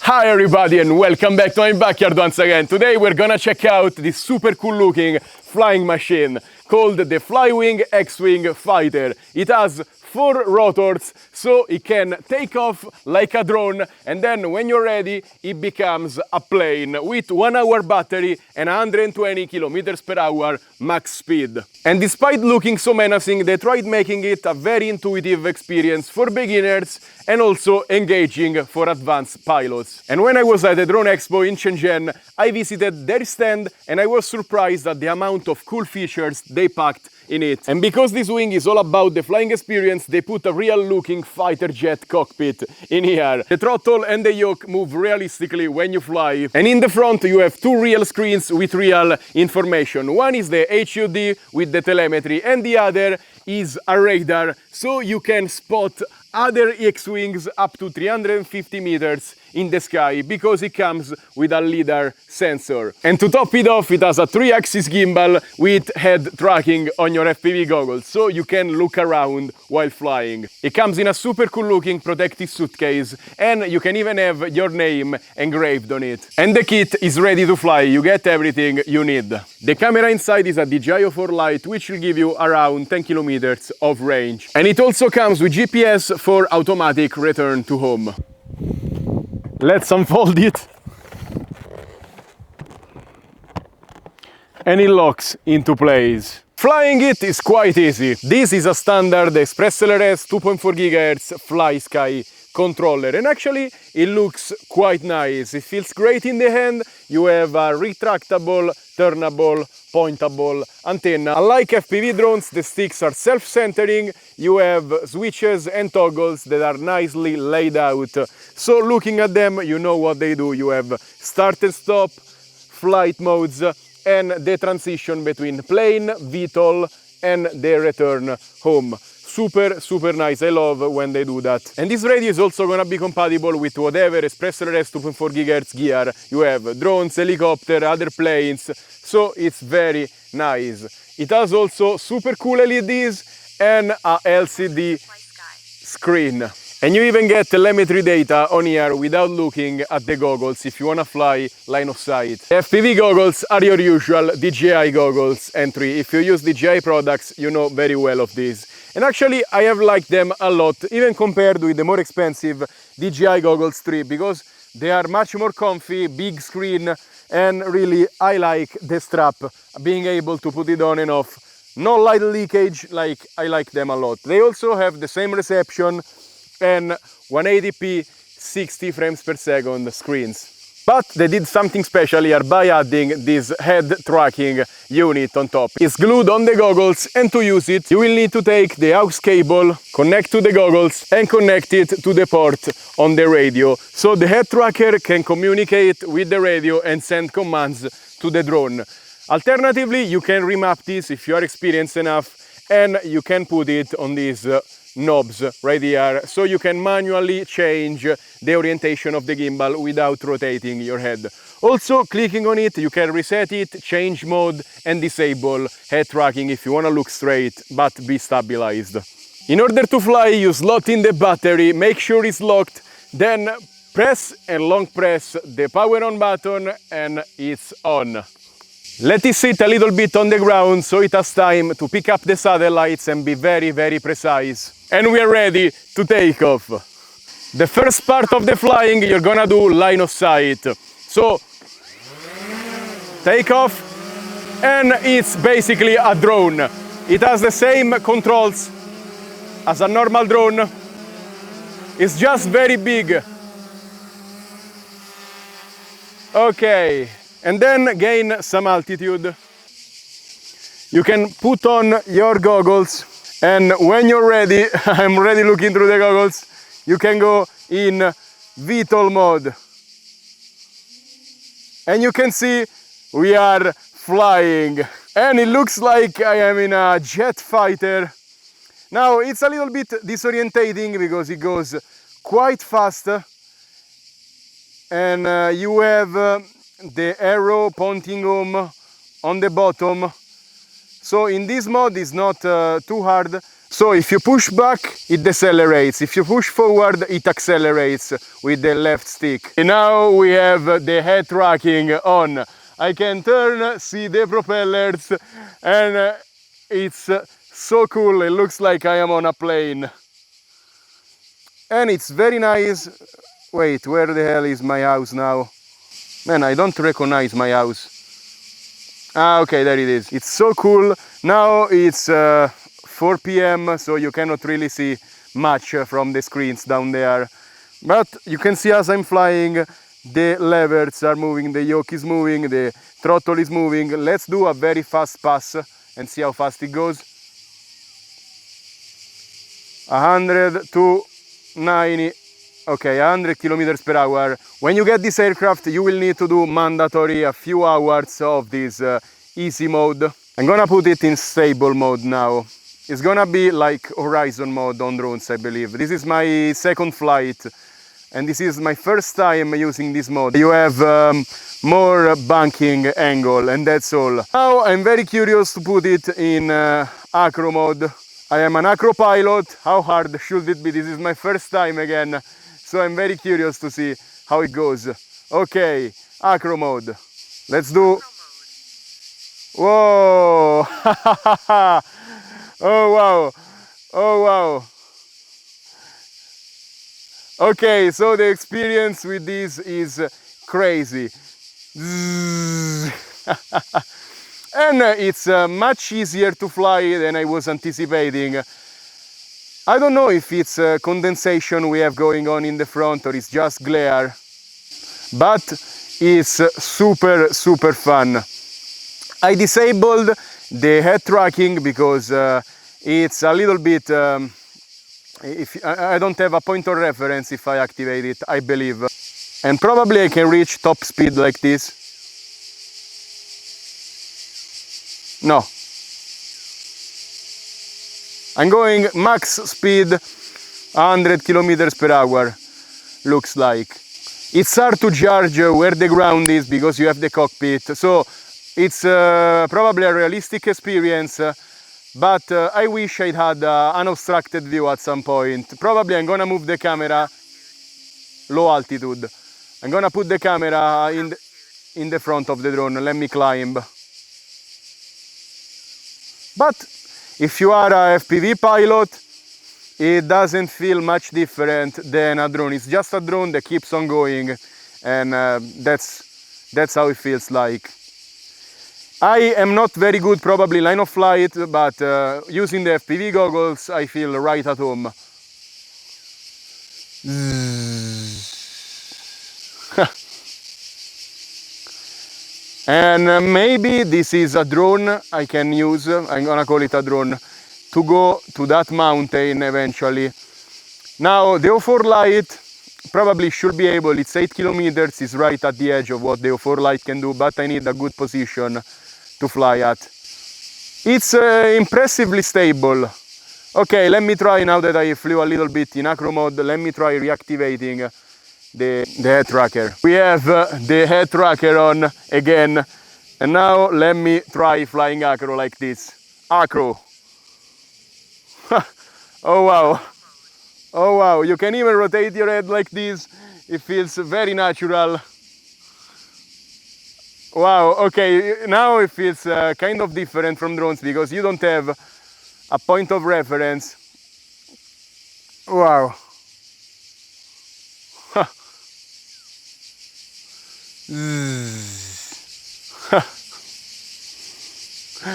Hi everybody and welcome back to my backyard once again. Today we're gonna check out this super cool looking flying machine called the Flywing X Wing Fighter. It has 4 rotors, so it can take off like a drone, and then when you're ready it becomes a plane with 1 hour battery and 120 kilometers per hour max speed. And despite looking so menacing, they tried making it a very intuitive experience for beginners and also engaging for advanced pilots. And when I was at the Drone Expo in Shenzhen, I visited their stand and I was surprised at the amount of cool features they packed in it. And because this wing is all about the flying experience, they put a real looking fighter jet cockpit in here. The throttle and the yoke move realistically when you fly. And in the front you have 2 real screens with real information. One is the HUD with the telemetry and the other is a radar, so you can spot other X-Wings up to 350 meters in the sky because it comes with a LiDAR sensor. And to top it off, it has a 3-axis gimbal with head tracking on your FPV goggles, so you can look around while flying. It comes in a super cool looking protective suitcase and you can even have your name engraved on it. And the kit is ready to fly, you get everything you need. The camera inside is a DJI 4 Lite, which will give you around 10 kilometers of range. And it also comes with GPS for automatic return to home. Let's unfold it. And it locks into place. Flying it is quite easy. This is a standard Express LRS 2.4 GHz Fly Sky controller, and actually it looks quite nice. It feels great in the hand. You have a retractable, turnable, pointable antenna. Unlike FPV drones, the sticks are self-centering. You have switches and toggles that are nicely laid out. So looking at them, you know what they do. You have start and stop, flight modes, and the transition between plane, VTOL, and the return home. Super nice. I love when they do that. And this radio is also gonna be compatible with whatever Express LRS 2.4 GHz gear you have. Drones, helicopter, other planes. So it's very nice. It has also super cool LEDs and a LCD screen. And you even get telemetry data on here without looking at the goggles if you want to fly line of sight. FPV goggles are your usual DJI goggles entry. If you use DJI products, you know very well of this. And actually I have liked them a lot, even compared with the more expensive DJI Goggles 3, because they are much more comfy, big screen, and really I like the strap, being able to put it on and off. No light leakage, like I like them a lot. They also have the same reception and 180p 60 frames per second screens. But they did something special here by adding this head tracking unit on top. It's glued on the goggles, and to use it you will need to take the aux cable, connect to the goggles and connect it to the port on the radio, so the head tracker can communicate with the radio and send commands to the drone. Alternatively, you can remap this if you are experienced enough, and you can put it on these knobs right here, so you can manually change the orientation of the gimbal without rotating your head. Also, clicking on it, you can reset it, change mode and disable head tracking if you want to look straight but be stabilized. In order to fly, you slot in the battery, make sure it's locked, then press and long press the power on button and it's on. Let it sit a little bit on the ground so it has time to pick up the satellites and be very precise. And we are ready to take off. The first part of the flying you're gonna do line of sight. So take off, and it's basically a drone. It has the same controls as a normal drone. It's just very big. Okay. And then gain some altitude. You can put on your goggles, and when you're ready, I'm ready looking through the goggles, you can go in VTOL mode. And you can see we are flying. And it looks like I am in a jet fighter. Now it's a little bit disorientating because it goes quite fast. And you have the arrow pointing home on the bottom. So in this mode it's not too hard, So if you push back, it decelerates. If you push forward, it accelerates with the left stick. And now we have the head tracking on. I can turn, see the propellers, and it's so cool. It looks like I am on a plane. And it's very nice. Wait, where the hell is my house now? Man, I don't recognize my house. Ah, okay, there it is. It's so cool. Now it's 4 p.m, so you cannot really see much from the screens down there. But you can see as I'm flying, the levers are moving, the yoke is moving, the throttle is moving. Let's do a very fast pass and see how fast it goes. 100 to 90. Okay, 100 kilometers per hour. When you get this aircraft, you will need to do mandatory a few hours of this easy mode. I'm gonna put it in stable mode now. It's gonna be like horizon mode on drones, I believe. This is my second flight, and this is my first time using this mode. You have more banking angle, and that's all. Now I'm very curious to put it in acro mode. I am an acro pilot. How hard should it be? This is my first time again, so I'm very curious to see how it goes. Okay, acro mode. Let's do. Whoa! Oh wow! Oh wow! Okay, so the experience with this is crazy. And it's much easier to fly than I was anticipating. I don't know if it's condensation we have going on in the front or it's just glare, but it's super fun. I disabled the head tracking because it's a little bit, if I don't have a point of reference if I activate it, I believe. And probably I can reach top speed like this. No. I'm going max speed 100 kilometers per hour, looks like. It's hard to judge where the ground is because you have the cockpit, so it's probably a realistic experience, but I wish I'd had an unobstructed view at some point. Probably I'm gonna move the camera low altitude. I'm gonna put the camera in the front of the drone. Let me climb. But if you are a FPV pilot, it doesn't feel much different than a drone. It's just a drone that keeps on going, and that's how it feels like. I am not very good probably line of flight, but using the FPV goggles I feel right at home. And maybe this is a drone I can use, I'm gonna call it a drone, to go to that mountain eventually. Now the O4 light probably should be able, it's 8 kilometers, it's right at the edge of what the O4 light can do, but I need a good position to fly at. It's impressively stable. Okay, let me try, now that I flew a little bit in acro mode, let me try reactivating the head tracker. We have the head tracker on again, and now let me try flying acro like this. Acro. Oh wow. Oh wow, you can even rotate your head like this. It feels very natural. Wow, okay, now it feels kind of different from drones because you don't have a point of reference. Wow.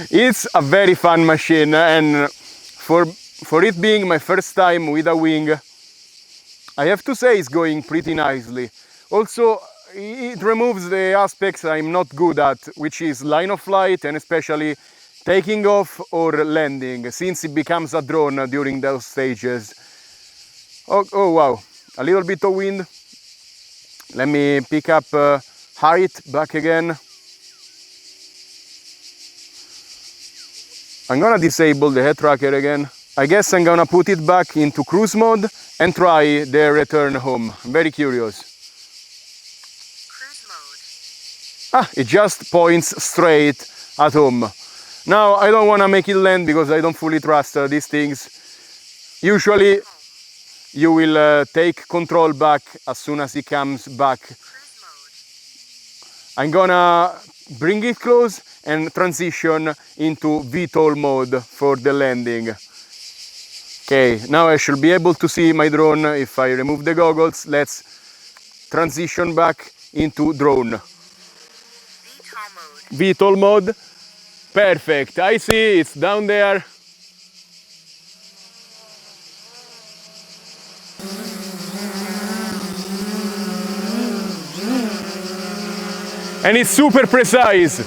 It's a very fun machine, and for it being my first time with a wing, I have to say it's going pretty nicely. Also, it removes the aspects I'm not good at, which is line of flight and especially taking off or landing, since it becomes a drone during those stages. Oh wow, a little bit of wind. Let me pick up height back again. I'm gonna disable the head tracker again. I guess I'm gonna put it back into cruise mode and try the return home. I'm very curious. Cruise mode. Ah, it just points straight at home. Now I don't wanna make it land because I don't fully trust these things. Usually you will take control back as soon as it comes back. I'm gonna bring it close and transition into VTOL mode for the landing. Okay, now I should be able to see my drone if I remove the goggles. Let's transition back into drone. VTOL mode. Perfect. I see it's down there. And it's super precise.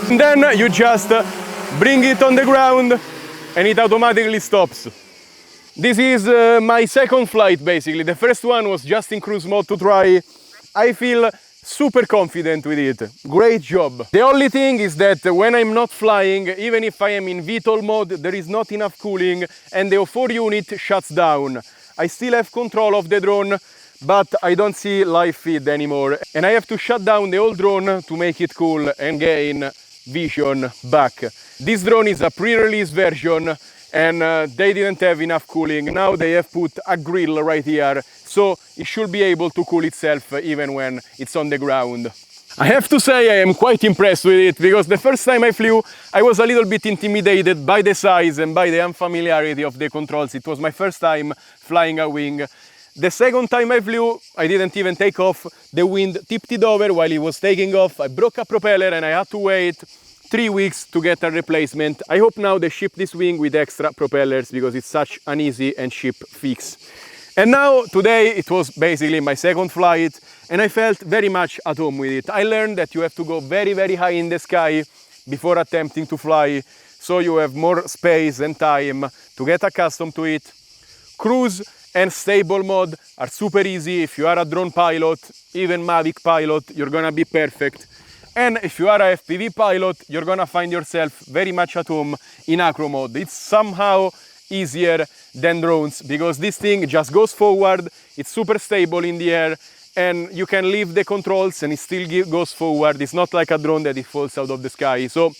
And then you just bring it on the ground and it automatically stops. This is my second flight basically. The first one was just in cruise mode to try. I feel super confident with it. Great job. The only thing is that when I'm not flying, even if I am in VTOL mode, there is not enough cooling and the O4 unit shuts down. I still have control of the drone, but I don't see live feed anymore. And I have to shut down the old drone to make it cool and gain vision back. This drone is a pre-release version and they didn't have enough cooling. Now they have put a grill right here, so it should be able to cool itself even when it's on the ground. I have to say I am quite impressed with it, because the first time I flew I was a little bit intimidated by the size and by the unfamiliarity of the controls. It was my first time flying a wing. The second time I flew, I didn't even take off. The wind tipped it over while it was taking off. I broke a propeller and I had to wait 3 weeks to get a replacement. I hope now they ship this wing with extra propellers, because it's such an easy and cheap fix. And now, today, it was basically my second flight, and I felt very much at home with it. I learned that you have to go very, very high in the sky before attempting to fly, so you have more space and time to get accustomed to it. Cruise and stable mode are super easy. If you are a drone pilot, even Mavic pilot, you're gonna be perfect. And if you are a FPV pilot, you're gonna find yourself very much at home in acro mode. It's somehow easier than drones, because this thing just goes forward, it's super stable in the air, and you can leave the controls and it still goes forward. It's not like a drone that it falls out of the sky. So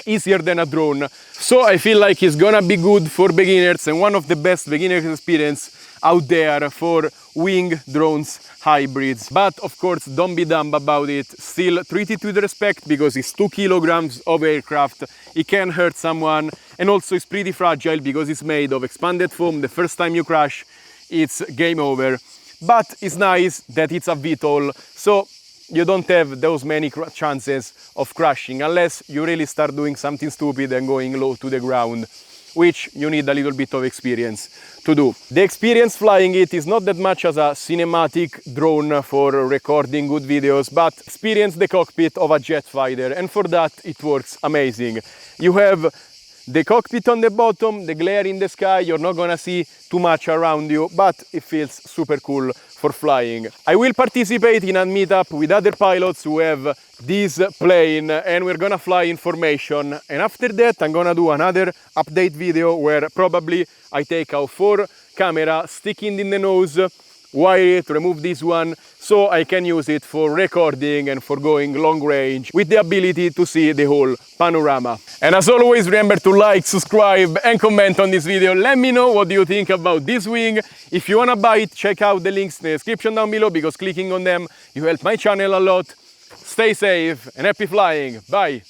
easier than a drone. So I feel like it's gonna be good for beginners and one of the best beginner experience out there for wing drones hybrids. But of course, don't be dumb about it. Still treat it with respect, because it's 2 kilograms of aircraft. It can hurt someone, and also it's pretty fragile because it's made of expanded foam. The first time you crash, it's game over. But it's nice that it's a VTOL, so you don't have those many chances of crashing, unless you really start doing something stupid and going low to the ground, which you need a little bit of experience to do. The experience flying it is not that much as a cinematic drone for recording good videos, but experience the cockpit of a jet fighter, and for that it works amazing. You have the cockpit on the bottom, the glare in the sky, you're not gonna see too much around you, but it feels super cool for flying. I will participate in a meetup with other pilots who have this plane, and we're gonna fly in formation. And after that, I'm gonna do another update video where probably I take out 4 camera, stick it in the nose, wire it, remove this one, so I can use it for recording and for going long range with the ability to see the whole panorama. And as always, remember to like, subscribe and comment on this video. Let me know what you think about this wing. If you wanna buy it, check out the links in the description down below, because clicking on them, you help my channel a lot. Stay safe and happy flying. Bye!